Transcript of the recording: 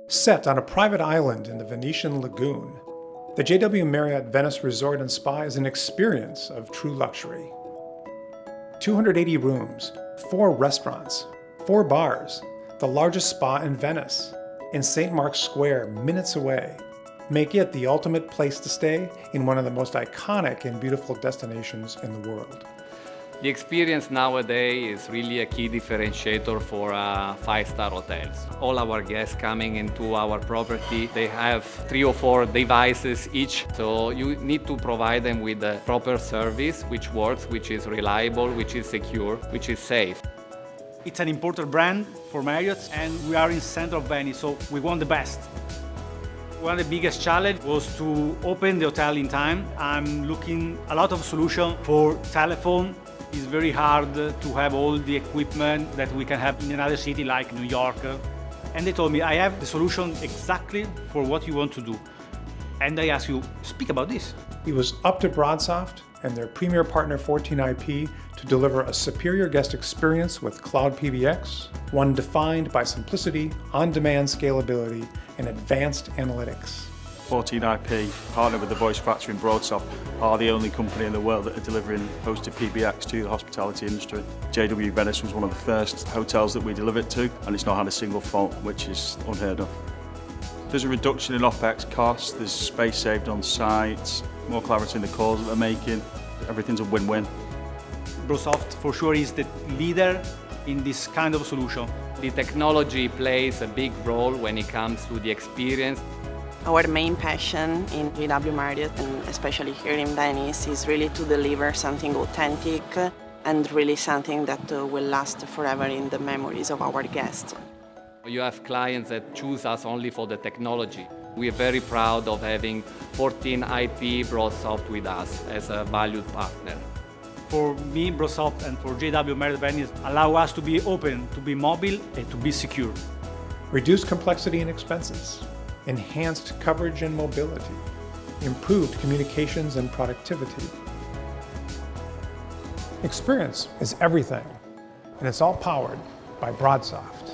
Set on a private island in the Venetian lagoon, the JW Marriott Venice Resort and Spa is an experience of true luxury. 280 rooms, 4 restaurants, 4 bars, the largest spa in Venice, in St. Mark's Square, minutes away, make it the ultimate place to stay in one of the most iconic and beautiful destinations in the world. The experience nowadays is really a key differentiator for 5-star hotels. All our guests coming into our property, they have 3 or 4 devices each, so you need to provide them with the proper service, which works, which is reliable, which is secure, which is safe. It's an imported brand for Marriott, and we are in center of Venice, so we want the best. One of the biggest challenges was to open the hotel in time. I'm looking a lot of solutions for telephone. It's very hard to have all the equipment that we can have in another city like New York. And they told me, I have the solution exactly for what you want to do. And I asked you, speak about this. It was up to BroadSoft and their premier partner 14IP to deliver a superior guest experience with Cloud PBX, one defined by simplicity, on-demand scalability, and advanced analytics. 14IP, partnered with the voice factory in BroadSoft, are the only company in the world that are delivering hosted PBX to the hospitality industry. JW Venice was one of the first hotels that we delivered to, and it's not had a single fault, which is unheard of. There's a reduction in OPEX costs, there's space saved on site, more clarity in the calls that they're making, everything's a win-win. BroadSoft for sure is the leader in this kind of solution. The technology plays a big role when it comes to the experience. Our main passion in JW Marriott, and especially here in Venice, is really to deliver something authentic and really something that will last forever in the memories of our guests. You have clients that choose us only for the technology. We are very proud of having 14IP BroadSoft with us as a valued partner. For me, BroadSoft and for JW Marriott Venice allow us to be open, to be mobile and to be secure. Reduced complexity and expenses, enhanced coverage and mobility, improved communications and productivity. Experience is everything, and it's all powered by BroadSoft.